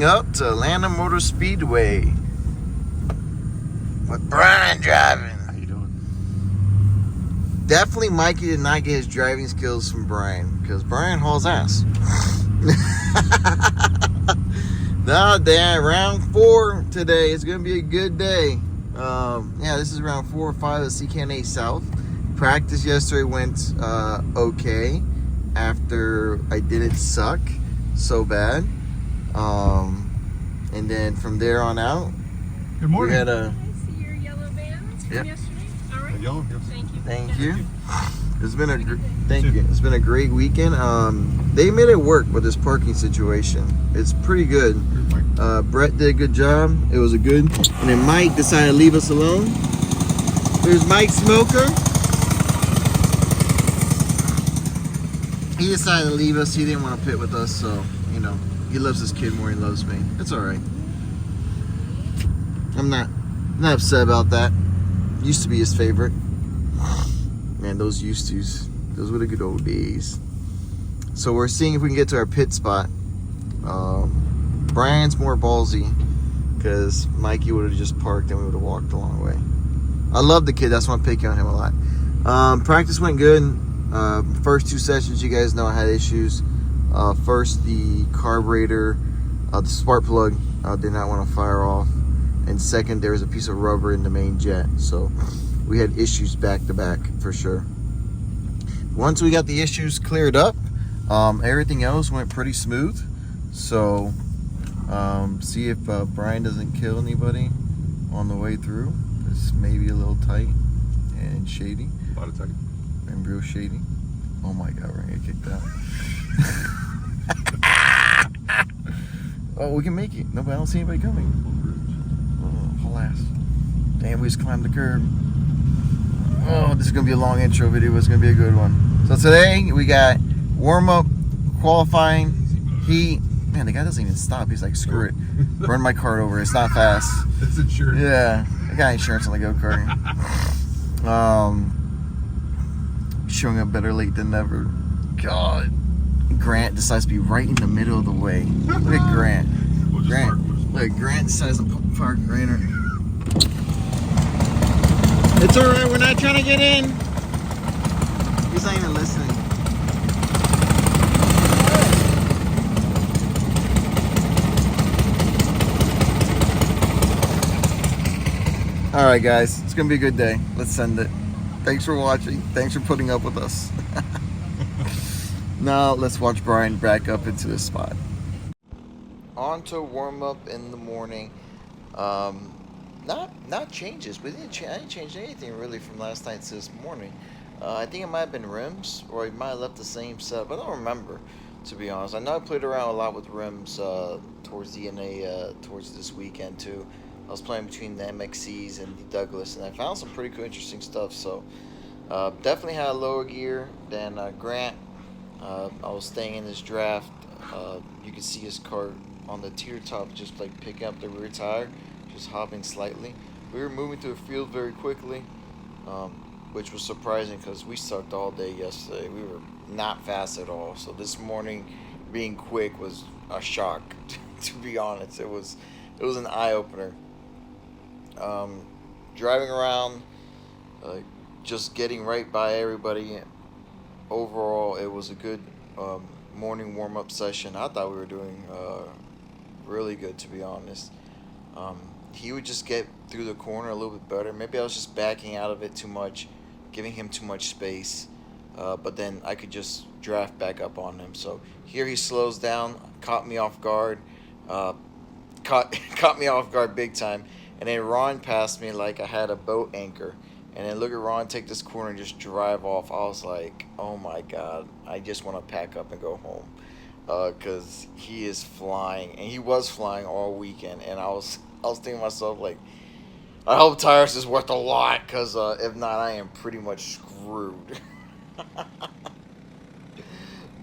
up to Atlanta Motor Speedway with Brian driving. How you doing? Definitely Mikey did not get his driving skills from Brian, because Brian hauls ass. No, Dan, round 4 today. It's going to be a good day. Yeah, this is round 4 or 5 of CKNA South. Practice yesterday went okay after I didn't suck so bad. And then from there on out, good morning. We had a... I see your yellow bands from yesterday. All right. Yellow, yes. Thank you. Thank you. It's been a It's been a great weekend. They made it work with this parking situation. It's pretty good. Brett did a good job. It was a good. And then Mike decided to leave us alone. There's Mike Smoker. He decided to leave us. He didn't want to pit with us, so you know he loves his kid more than he loves me. It's all right. I'm not upset about that. Used to be his favorite. Man, those used to's. Those were the good old days. So we're seeing if we can get to our pit spot. Brian's more ballsy because Mikey would have just parked and we would have walked a long way. I love the kid. That's why I'm picking on him a lot. Practice went good. First 2 sessions, you guys know I had issues. First, the carburetor, the spark plug did not want to fire off. And second, there was a piece of rubber in the main jet. So we had issues back to back for sure. Once we got the issues cleared up, everything else went pretty smooth. So see if Brian doesn't kill anybody on the way through. It's maybe a little tight and shady. A lot of tight. And real shady. Oh my God, we're gonna get kicked out. Oh, we can make it. No, but I don't see anybody coming. Oh, alas. Damn, we just climbed the curb. Oh, this is gonna be a long intro video, but it's gonna be a good one. So today we got warm-up, qualifying, heat. Man, the guy doesn't even stop. He's like, screw it. Run my cart over. It's not fast. It's insurance. Yeah, I got insurance on the go-kart. Showing up better late than never. God. Grant decides to be right in the middle of the way. Look at Grant. Look, Grant decides to park right in her. It's alright, we're not trying to get in. He's not even listening. Alright guys, it's gonna be a good day. Let's send it. Thanks for watching. Thanks for putting up with us. Now let's watch Brian back up into this spot. On to warm up in the morning. Not changes. I didn't change anything really from last night to this morning. I think it might have been rims, or it might have left the same setup. I don't remember, to be honest. I know I played around a lot with rims towards the NA towards this weekend too. I was playing between the MXCs and the Douglas, and I found some pretty cool, interesting stuff. So definitely had a lower gear than Grant. I was staying in this draft. You can see his cart on the tier top, just like picking up the rear tire, just hopping slightly. We were moving through the field very quickly, which was surprising because we sucked all day yesterday. We were not fast at all. So this morning, being quick was a shock. To be honest, it was an eye opener. Driving around, just getting right by everybody. Overall, it was a good morning warm-up session. I thought we were doing really good, to be honest. He would just get through the corner a little bit better. Maybe I was just backing out of it too much, giving him too much space. But then I could just draft back up on him. So here he slows down, caught me off guard, caught me off guard big time. And then Ron passed me like I had a boat anchor. And then look at Ron take this corner and just drive off. I was like, oh my God, I just want to pack up and go home. Because he is flying. And he was flying all weekend. And I was thinking to myself, like, I hope tires is worth a lot. Because if not, I am pretty much screwed.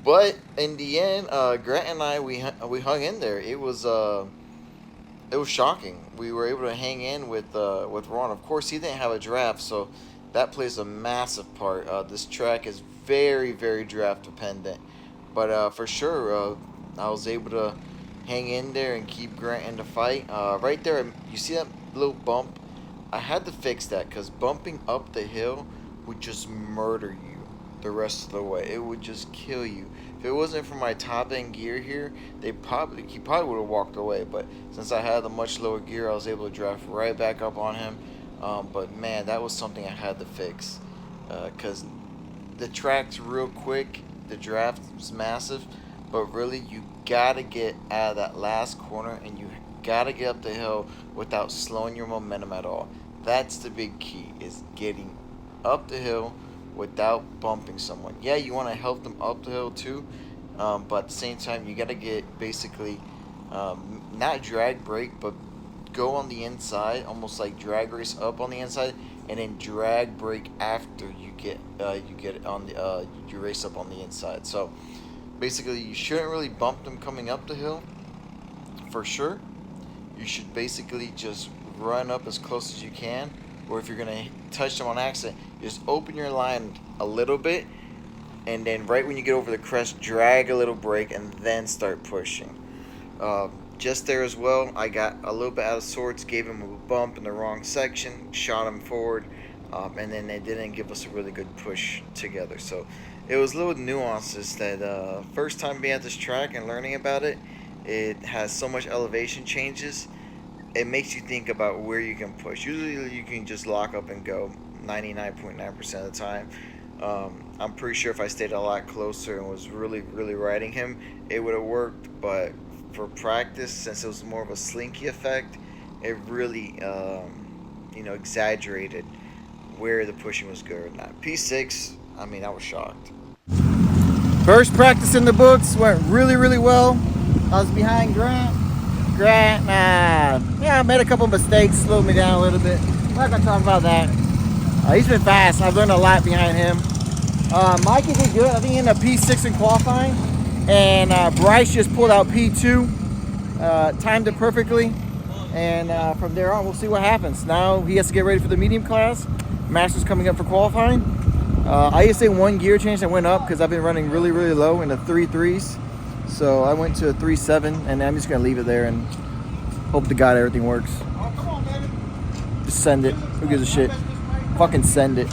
But in the end, Grant and I, we hung in there. It was shocking. We were able to hang in with Ron. Of course, he didn't have a draft, so that plays a massive part. This track is very, very draft dependent, but for sure, I was able to hang in there and keep Grant in the fight. Right there, you see that little bump? I had to fix that because bumping up the hill would just murder you the rest of the way. It would just kill you. If it wasn't for my top end gear here, he probably would have walked away. But since I had a much lower gear, I was able to draft right back up on him. But man, that was something I had to fix because the track's real quick, the draft is massive, but really you gotta get out of that last corner and you gotta get up the hill without slowing your momentum at all. That's the big key, is getting up the hill without bumping someone. Yeah, you want to help them up the hill too, but at the same time you gotta get basically not drag brake, but go on the inside, almost like drag race up on the inside, and then drag brake after you get on the you race up on the inside. So basically, you shouldn't really bump them coming up the hill. For sure, you should basically just run up as close as you can, or if you're gonna touch them on accident, just open your line a little bit, and then right when you get over the crest, drag a little brake and then start pushing. Just there as well, I got a little bit out of sorts, gave him a bump in the wrong section, shot him forward, and then they didn't give us a really good push together. So it was little nuances that first time being at this track and learning about it, it has so much elevation changes. It makes you think about where you can push. Usually you can just lock up and go 99.9% of the time. I'm pretty sure if I stayed a lot closer and was really riding him, it would have worked, but for practice, since it was more of a slinky effect, it really exaggerated where the pushing was good or not. P6, I mean, I was shocked. First practice in the books went really well. I was behind Grant. I made a couple mistakes, slowed me down a little bit. I'm not gonna talk about that. He's been fast. I've learned a lot behind him. Mikey did good. I think he ended up P6 in qualifying. And Bryce just pulled out P2, timed it perfectly, and from there on we'll see what happens. Now he has to get ready for the medium class. Master's coming up for qualifying. I used to say one gear change. I went up because I've been running really low in the 3.3s, so I went to a 3.7, and I'm just gonna leave it there and hope to God everything works. Just send it. Who gives a shit? Fucking send it.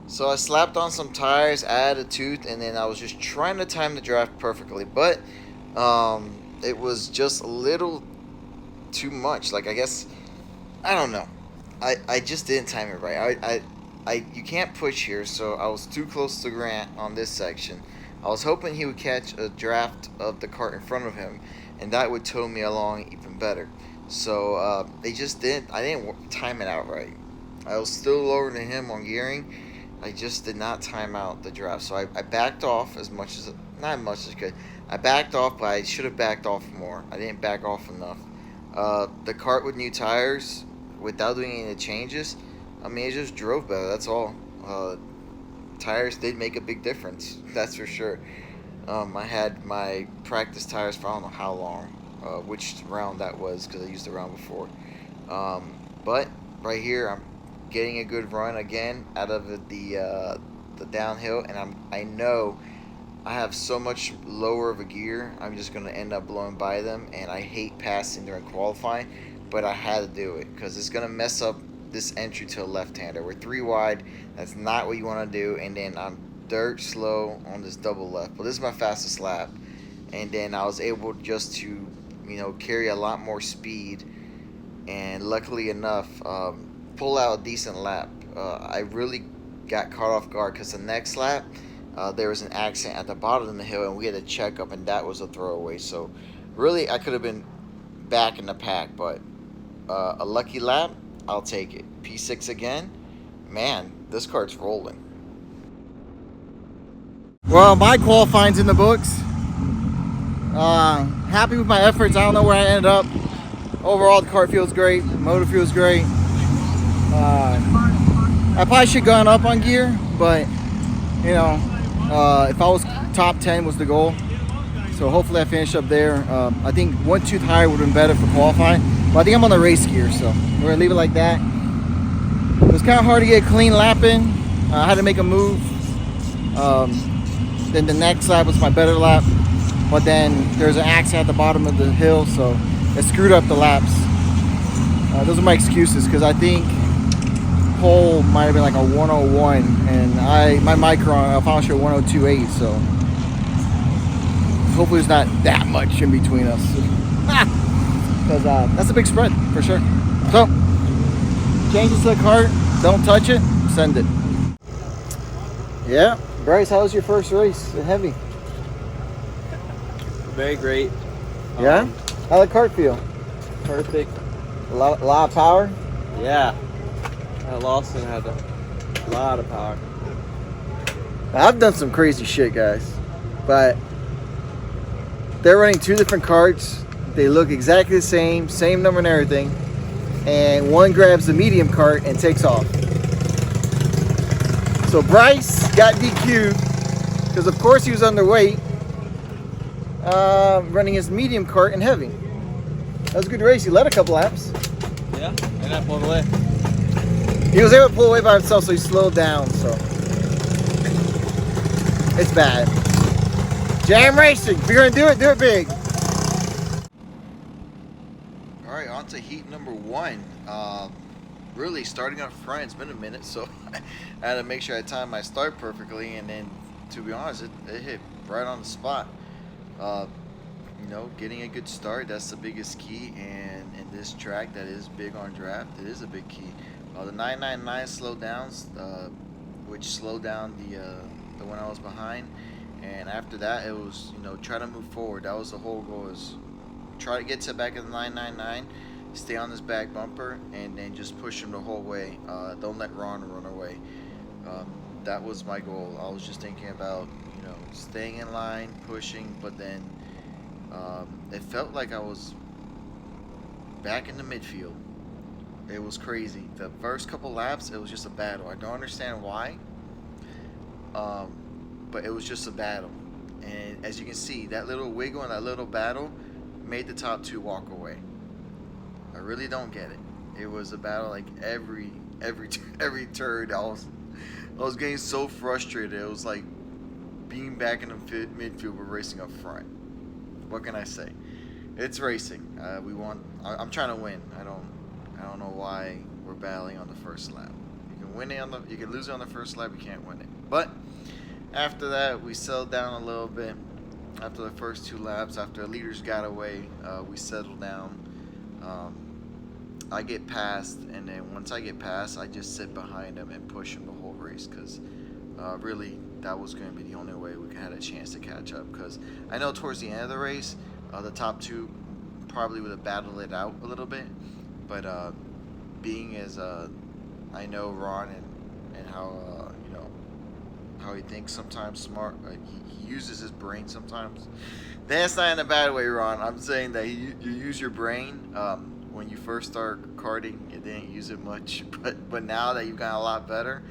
So I slapped on some tires, added a tooth, and then I was just trying to time the draft perfectly. But it was just a little too much. Like, I guess, I don't know. I just didn't time it right. You can't push here, so I was too close to Grant on this section. I was hoping he would catch a draft of the cart in front of him, and that would tow me along even better. So I didn't time it out right. I was still lower than him on gearing. I just did not time out the draft, so I backed off as much as, not as much as I could. I backed off, but I should have backed off more. I didn't back off enough. The cart with new tires, without doing any changes, I mean, it just drove better, that's all. Tires did make a big difference, that's for sure. I had my practice tires for I don't know how long, which round that was, because I used the round before. But right here, I'm getting a good run again out of the downhill, and I know I have so much lower of a gear, I'm just going to end up blowing by them, and I hate passing during qualifying, but I had to do it because it's going to mess up this entry to a left-hander. We're 3 wide, that's not what you want to do, and then I'm dirt slow on this double left, but this is my fastest lap, and then I was able just to carry a lot more speed, and luckily enough pull out a decent lap. I really got caught off guard because the next lap there was an accident at the bottom of the hill, and we had to check up, and that was a throwaway. So really I could have been back in the pack, but a lucky lap, I'll take it. P6 again. Man, this kart's rolling. Well, my qualifying's in the books. Happy with my efforts. I don't know where I ended up. Overall, the kart feels great. The motor feels great. I probably should have gone up on gear, but if I was top 10 was the goal. So hopefully I finish up there. I think 1 tooth higher would have been better for qualifying, but I think I'm on the race gear, so we're gonna leave it like that. It was kind of hard to get a clean lap in. I had to make a move. Then the next lap was my better lap. but then there's an accident at the bottom of the hill, so it screwed up the laps. Those are my excuses, because I think pole might have been like a 101, and my Micron final show 102.8, so hopefully there's not that much in between us, because that's a big spread for sure. So change it to the cart, don't touch it, send it. Yeah, Bryce, how was your first race in heavy? Very great. Yeah? How did the cart feel? Perfect. A lot of power? Yeah. Lawson had a lot of power. I've done some crazy shit, guys, but they're running two different carts. They look exactly the same number and everything, and one grabs the medium cart and takes off. So Bryce got DQ'd because, of course, he was underweight, running his medium cart in heavy. That was a good race. He led a couple laps. Yeah, and I pulled away. He was able to pull away by himself, so he slowed down. So it's bad. Jam racing. If you're gonna do it big. All right, on to heat number 1. Really starting up front. It's been a minute, so I had to make sure I timed my start perfectly, and then, to be honest, it hit right on the spot. You know, getting a good start, that's the biggest key, and in this track that is big on draft, it is a big key. The 999 slowed down, which slowed down the one I was behind, and after that it was, you know, try to move forward. That was the whole goal, is try to get to the back of the 999, stay on this back bumper, and then just push him the whole way. Don't let Ron run away. That was my goal. I was just thinking about, you know, staying in line, pushing, but then it felt like I was back in the midfield. It was crazy. The first couple laps, it was just a battle. I don't understand why, but it was just a battle. And as you can see, that little wiggle and that little battle made the top 2 walk away. I really don't get it. It was a battle like every turn. I was getting so frustrated. It was like being back in the midfield, but racing up front. What can I say? It's racing. We want. I'm trying to win. I don't know why we're battling on the first lap. You can win it you can lose it on the first lap. You can't win it. But after that, we settled down a little bit. After the first 2 laps, after the leaders got away, we settled down. I get past, and then once I get past, I just sit behind him and push him the whole race, because really that was going to be the only way we had a chance to catch up. Because I know towards the end of the race, the top 2 probably would have battled it out a little bit, but being as I know Ron and how you know, how he thinks sometimes, smart, he uses his brain sometimes. That's not in a bad way, Ron. I'm saying that you use your brain. When you first start karting, you didn't use it much, but now that you've gotten a lot better,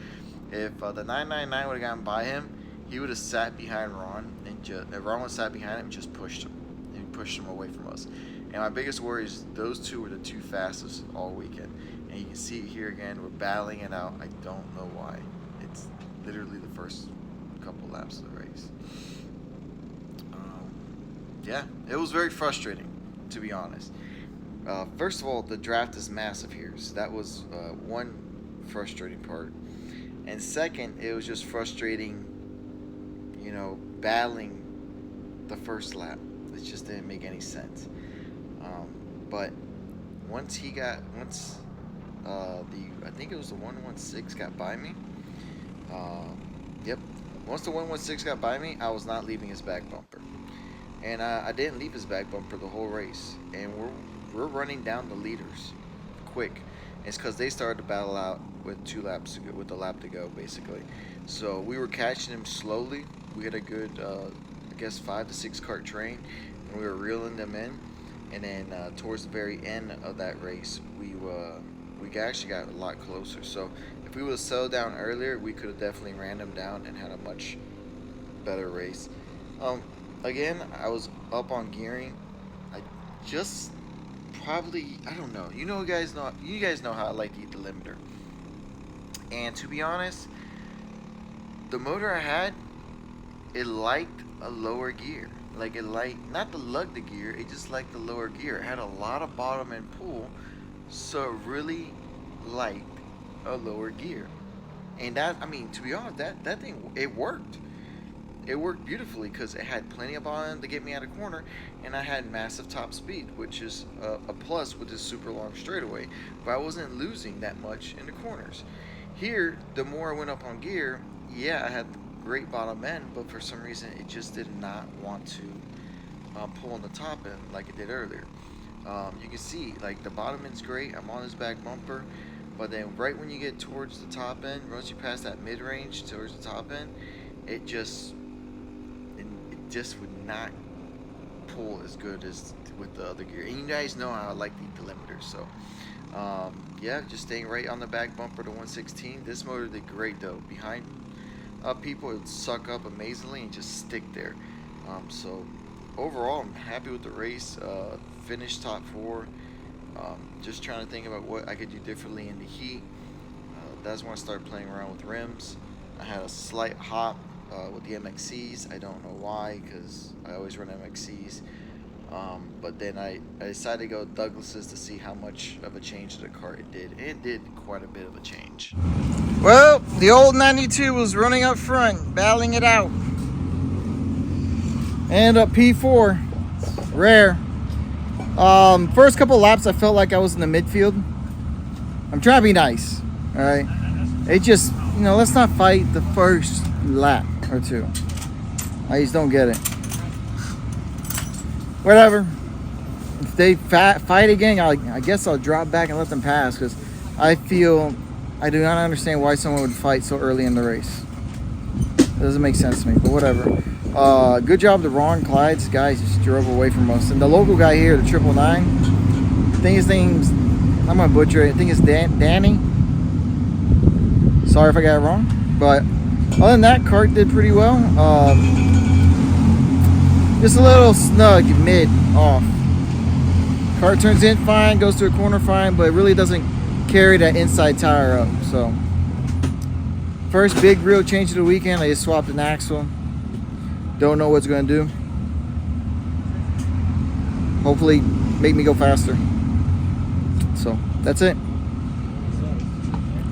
if the 999 would have gotten by him, he would have sat behind Ron, and if Ron would have sat behind him, just pushed him, and pushed him away from us. And my biggest worry is those 2 were the 2 fastest all weekend, and you can see it here again. We're battling it out. I don't know why. It's literally the first couple laps of the race. Yeah, it was very frustrating, to be honest. First of all, the draft is massive here, so that was one frustrating part. And second, it was just frustrating, you know, battling the first lap. It just didn't make any sense. But once I think it was the 116 got by me. Yep. Once the 116 got by me, I was not leaving his back bumper. And I didn't leave his back bumper the whole race. And we're running down the leaders quick. It's because they started to battle out with 2 laps to go, with the lap to go, basically. So we were catching him slowly. We had a good, I guess, 5 to 6 cart train, and we were reeling them in. And then towards the very end of that race, we actually got a lot closer. So if we would have settled down earlier, we could have definitely ran them down and had a much better race. Again, I was up on gearing. I just probably, I don't know. You guys know how I like to eat the limiter. And to be honest, the motor I had, it liked a lower gear. like it not to lug the gear, it just liked the lower gear. It had a lot of bottom and pull, so it really liked a lower gear. And that, I mean, to be honest, that thing, it worked. It worked beautifully because it had plenty of bottom to get me out of corner, and I had massive top speed, which is a plus with this super long straightaway. But I wasn't losing that much in the corners. Here, the more I went up on gear, yeah, I had great bottom end, but for some reason it just did not want to pull on the top end like it did earlier. You can see, like, the bottom end's great. I'm on this back bumper, but then right when you get towards the top end, once you pass that mid-range towards the top end, it just would not pull as good as with the other gear. And you guys know how I like the delimiters, so yeah, just staying right on the back bumper to 116. This motor did great though. Behind people, it would suck up amazingly and just stick there. So overall, I'm happy with the race. Finished top 4. Just trying to think about what I could do differently in the heat. That's when I started playing around with rims. I had a slight hop with the MXCs. I don't know why, because I always run MXCs. But then I decided to go with Douglas's to see how much of a change to the car it did. It did quite a bit of a change. Well, the old 92 was running up front, battling it out. And up P4, rare. First couple laps, I felt like I was in the midfield. I'm trying to be nice, all right? It just, let's not fight the first lap or two. I just don't get it. Whatever. If they fight again, I guess I'll drop back and let them pass, because I feel I do not understand why someone would fight so early in the race. It doesn't make sense to me, but whatever. Good job to Ron Clyde's guys just drove away from us. And the local guy here, the 999, I think his name's, I'm gonna butcher it, I think it's Danny. Sorry if I got it wrong. But other than that, Kart did pretty well. Just a little snug mid off. Kart turns in fine, goes to a corner fine, but it really doesn't carry that inside tire up. So first big real change of the weekend, I just swapped an axle. Don't know what's going to do. Hopefully make me go faster. So that's it.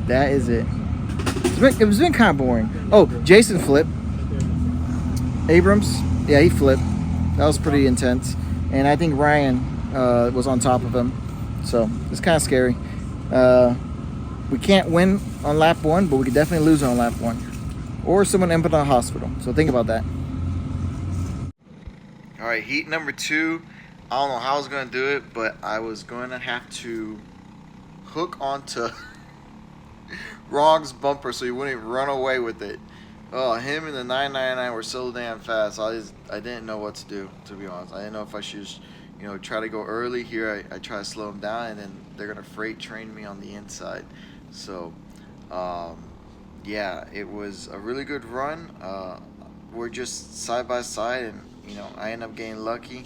That is it. It's been kind of boring. Oh, Jason flipped. Abrams, yeah, he flipped. That was pretty intense. And I think Ryan was on top of him. So it's kind of scary. We can't win on lap 1, but we could definitely lose on lap 1. Or someone end up in a hospital. So think about that. All right, heat number 2. I don't know how I was going to do it, but I was going to have to hook onto Rog's bumper so he wouldn't run away with it. Oh, him and the 999 were so damn fast. I didn't know what to do, to be honest. I didn't know if I should, try to go early. Here I try to slow them down, and then they're going to freight train me on the inside. So, yeah, it was a really good run. We're just side by side, and I end up getting lucky,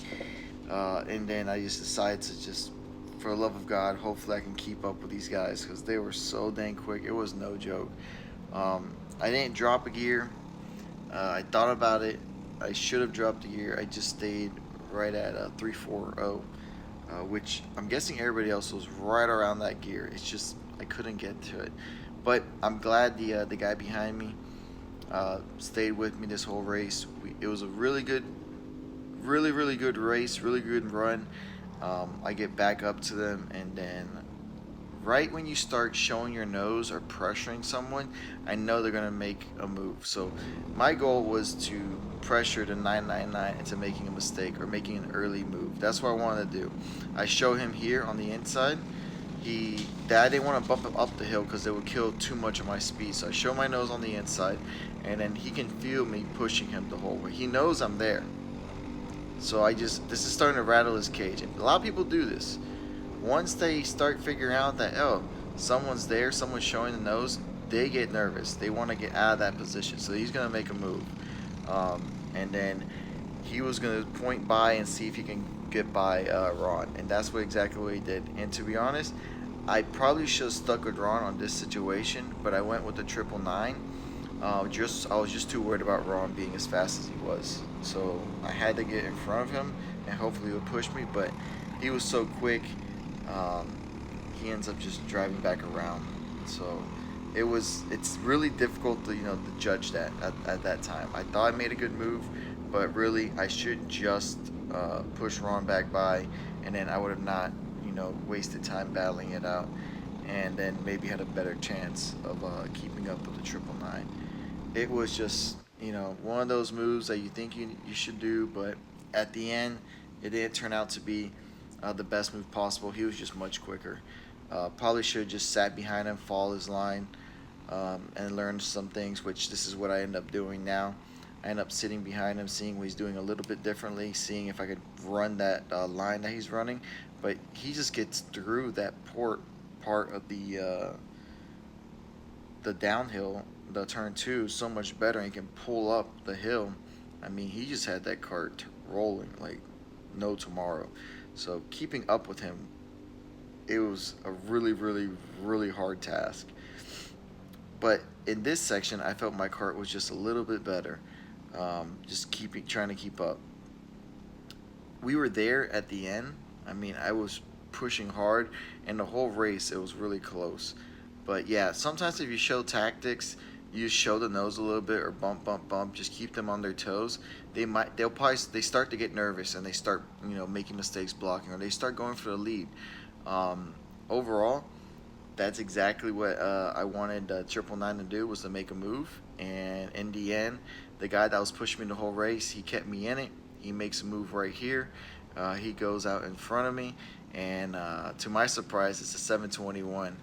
and then I just decided to just, for the love of God, hopefully I can keep up with these guys, because they were so dang quick. It was no joke. I didn't drop a gear. I thought about it. I should have dropped a gear. I just stayed right at 340, which I'm guessing everybody else was right around that gear. It's just I couldn't get to it. But I'm glad the guy behind me stayed with me this whole race. It was a really good race, really good run. I get back up to them, and then right when you start showing your nose or pressuring someone, I know they're going to make a move. So my goal was to pressure the 999 into making a mistake or making an early move. That's what I wanted to do. I show him here on the inside. I didn't want to bump him up the hill because it would kill too much of my speed. So I show my nose on the inside, and then he can feel me pushing him the whole way. He knows I'm there. So this is starting to rattle his cage. And a lot of people do this. Once they start figuring out that, someone's there, someone's showing the nose, they get nervous. They want to get out of that position. So he's going to make a move. And then he was going to point by and see if he can get by Ron. And that's exactly what he did. And to be honest, I probably should have stuck with Ron on this situation, but I went with the 999. I was just too worried about Ron being as fast as he was. So I had to get in front of him, and hopefully he would push me. But he was so quick, um, he ends up just driving back around. So it's really difficult to to judge that at that time. I thought I made a good move, but really I should just push Ron back by, and then I would have not wasted time battling it out, and then maybe had a better chance of keeping up with the 999. It was just one of those moves that you think you should do, but at the end it didn't turn out to be the best move possible. He was just much quicker. Probably should have just sat behind him, followed his line, and learned some things, which this is what I end up doing now. I end up sitting behind him, seeing what he's doing a little bit differently, seeing if I could run that line that he's running. But he just gets through that part of the downhill, the turn 2, so much better, and he can pull up the hill. I mean, he just had that kart rolling like no tomorrow. So keeping up with him, it was a really, really, really hard task. But in this section, I felt my kart was just a little bit better. Just trying to keep up. We were there at the end. I mean, I was pushing hard, and the whole race it was really close. But yeah, sometimes if you show tactics, you show the nose a little bit or bump, bump, bump. Just keep them on their toes. They start to get nervous, and they start making mistakes blocking, or they start going for the lead. Overall, that's exactly what I wanted 999 to do, was to make a move. And in the end, the guy that was pushing me the whole race, he kept me in it. He makes a move right here. He goes out in front of me, and to my surprise, it's a 721.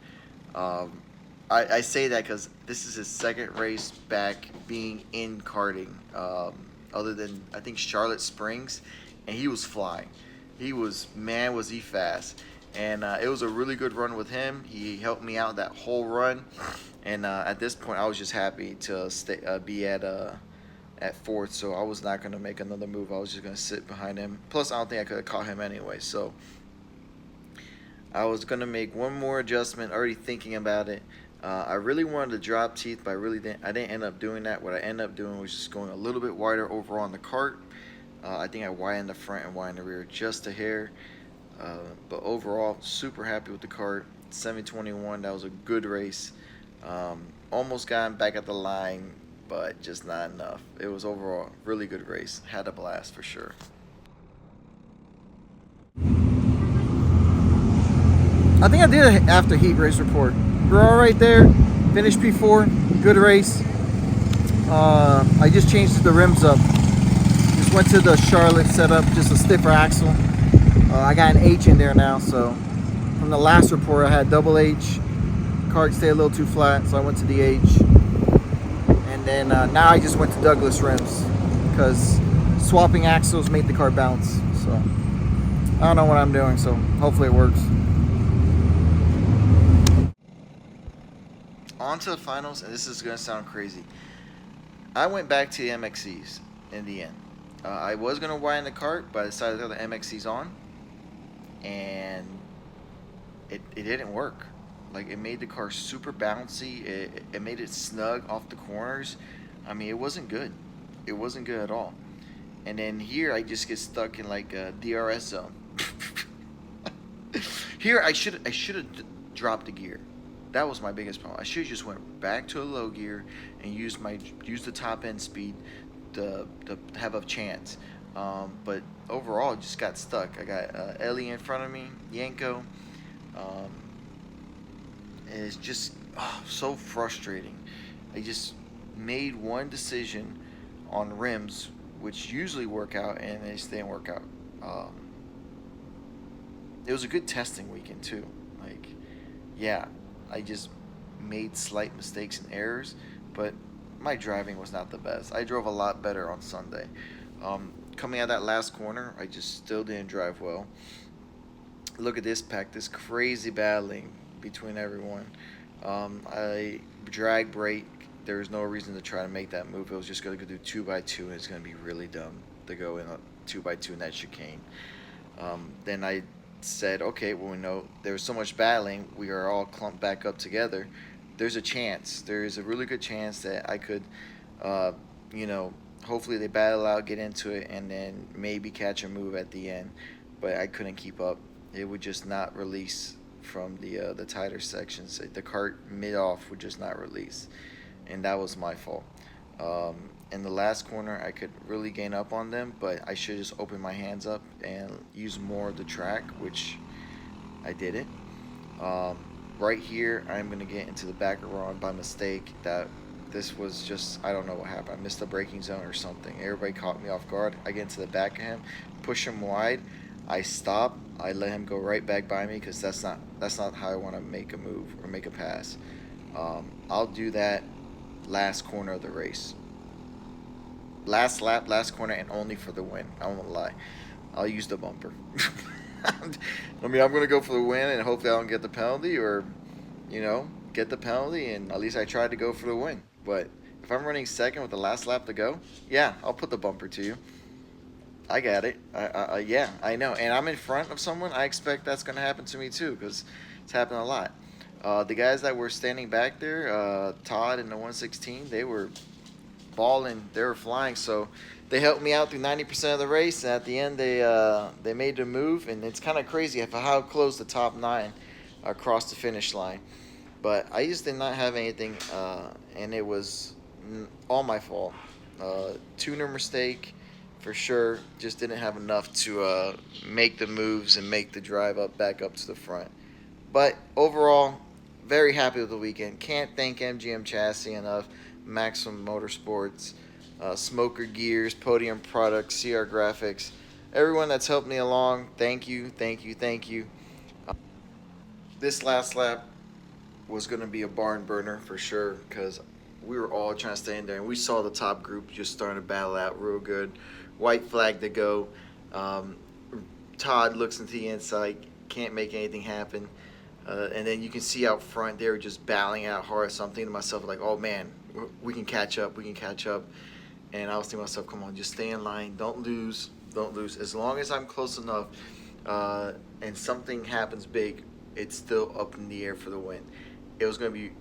I say that because this is his second race back being in karting, other than I think Charlotte Springs, and he was flying. Was he fast. And it was a really good run with him. He helped me out that whole run, and at this point, I was just happy to be at fourth. So I was not going to make another move. I was just going to sit behind him. Plus, I don't think I could have caught him anyway. So I was going to make one more adjustment. Already thinking about it. I really wanted to drop teeth, but I didn't end up doing that. What I ended up doing was just going a little bit wider overall on the kart. I think I widened the front and widened the rear just a hair. But overall, super happy with the kart. 721, that was a good race. Almost got back at the line, but just not enough. It was overall really good race. Had a blast for sure. I think I did an after heat race report. We're all right there. Finished P4. Good race. I just changed the rims up. Just went to the Charlotte setup, just a stiffer axle. I got an H in there now, so from the last report I had double H. Kart stayed a little too flat, so I went to the H. And then now I just went to Douglas rims because swapping axles made the car bounce. So I don't know what I'm doing, so hopefully it works. On to the finals, and this is going to sound crazy. I went back to the MXCs in the end. I was going to widen the kart, but I decided to throw the MXCs on. And it didn't work. Like, it made the car super bouncy. It made it snug off the corners. I mean, it wasn't good. It wasn't good at all. And then here I just get stuck in like a DRS zone. Here I should have dropped the gear. That was my biggest problem. I should have just went back to a low gear and used the top end speed to have a chance. But overall, just got stuck. I got Ellie in front of me, Yanko. And it's just so frustrating. I just made one decision on rims, which usually work out, and they just didn't work out. It was a good testing weekend too. Like, yeah, I just made slight mistakes and errors, but my driving was not the best. I drove a lot better on Sunday. Coming out of that last corner, I just still didn't drive well. Look at this pack, this crazy battling between everyone. I drag brake. There was no reason to try to make that move. It was just going to go do 2x2, and it's going to be really dumb to go in a 2x2 in that chicane. Then I said, okay, well, we know there was so much battling, we are all clumped back up together. there's a chance. There's a really good chance that I could, you know, hopefully they battle out, get into it, and then maybe catch a move at the end. But I couldn't keep up. It would just not release from the tighter sections. The cart mid-off would just not release, and that was my fault. In the last corner, I could really gain up on them, but I should just open my hands up and use more of the track, which I didn't. Right here, I'm going to get into the back of Ron by mistake. This was just, I don't know what happened. I missed the braking zone or something. Everybody caught me off guard. I get into the back of him, push him wide. I stop. I let him go right back by me because that's not how I want to make a move or make a pass. I'll do that last corner of the race. Last lap, last corner, and only for the win. I won't lie. I'll use the bumper. I mean, I'm going to go for the win, and hopefully I don't get the penalty or, you know, get the penalty, and at least I tried to go for the win. But if I'm running second with the last lap to go, yeah, I'll put the bumper to you. I got it. Yeah, I know. And I'm in front of someone. I expect that's going to happen to me too because it's happened a lot. The guys that were standing back there, Todd and the 116, they were balling. They were flying. So they helped me out through 90% of the race. And at the end, they made the move. And it's kind of crazy how close the top 9 across the finish line. But I just did not have anything, and it was all my fault. Tuner mistake. For sure, just didn't have enough to make the moves and make the drive back up to the front. But overall, very happy with the weekend. Can't thank MGM Chassis enough, Maximum Motorsports, Smoker Gears, Podium Products, CR Graphics, everyone that's helped me along. Thank you, thank you, thank you. This last lap was going to be a barn burner for sure because we were all trying to stay in there, and we saw the top group just starting to battle out real good. White flag to go. Todd looks into the inside, can't make anything happen. And then you can see out front, they were just battling out hard. So I'm thinking to myself, like, oh man, we can catch up, we can catch up. And I was thinking to myself, come on, just stay in line, don't lose, don't lose. As long as I'm close enough and something happens big, it's still up in the air for the win. It was going to be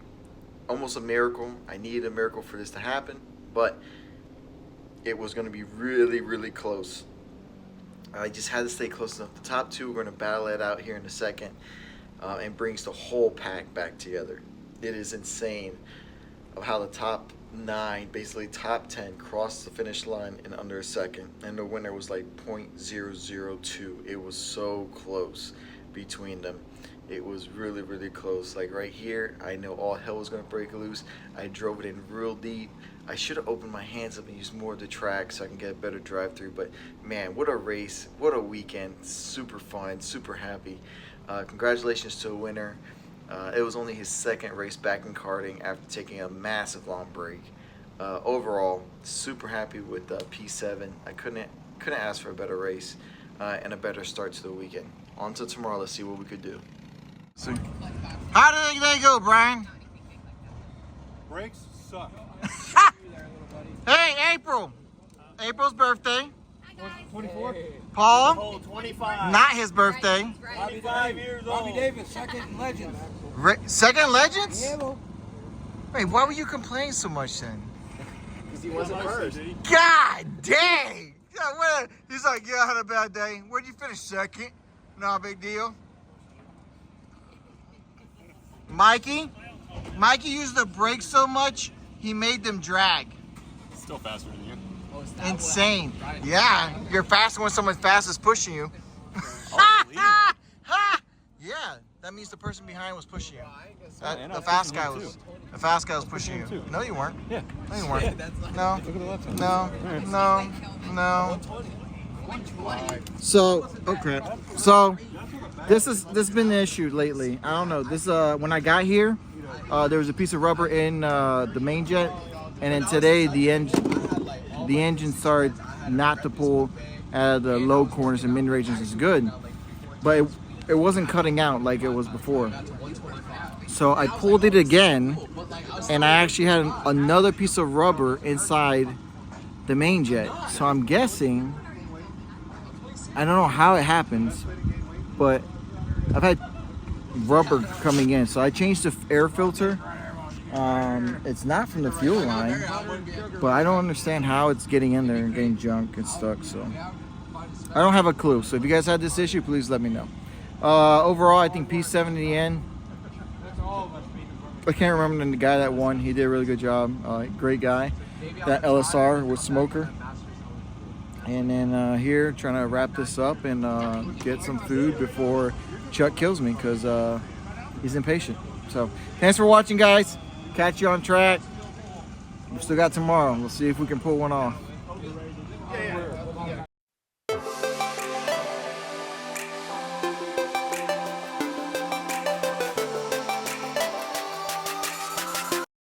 almost a miracle. I needed a miracle for this to happen, but it was going to be really, really close. I just had to stay close enough. The top 2 are going to battle it out here in a second, and brings the whole pack back together. It is insane of how the top 9, basically top 10, crossed the finish line in under a second, and the winner was like 0.002. It was so close between them. It was really, really close. Like right here, I know all hell was going to break loose. I drove it in real deep. I should have opened my hands up and used more of the track so I can get a better drive through. But man, what a race. What a weekend. Super fun. Super happy. Congratulations to a winner. It was only his second race back in karting after taking a massive long break. Overall, super happy with P7. I couldn't ask for a better race and a better start to the weekend. On to tomorrow. Let's see what we could do. How did they go, Brian? Brakes suck. Hey, April. April's birthday. 24? Paul. Oh, 25. Not his birthday. 25 years old. Bobby Davis, second Legends. Second Legends? Yeah, well. Wait, why were you complaining so much then? Because he wasn't first. God dang! Yeah, he's like, yeah, I had a bad day. Where'd you finish? Second. No big deal. Mikey used the brakes so much, he made them drag. Still faster than you. Insane. Yeah, you're faster when someone fast is pushing you. Yeah, that means the person behind was pushing you. The fast guy was pushing you. No, you weren't. Yeah. No, you weren't. No. Look at the left hand. No. So, oh crap. So, this has been the issue lately. I don't know. This when I got here, there was a piece of rubber in the main jet, and then today the engine started not to pull out of the low corners and mid ranges is good, but it wasn't cutting out like it was before. So I pulled it again, and I actually had another piece of rubber inside the main jet. So I'm guessing, I don't know how it happens, but I've had rubber coming in. So I changed the air filter, It's not from the fuel line, but I don't understand how it's getting in there and getting junk and stuck. So I don't have a clue. So if you guys had this issue, please let me know. Overall, I think P7 in the end. I can't remember the guy that won. He did a really good job. Great guy. That LSR with Smoker. And then here, trying to wrap this up and get some food before Chuck kills me because he's impatient. So thanks for watching, guys. Catch you on track. We still got tomorrow. We'll see if we can pull one off.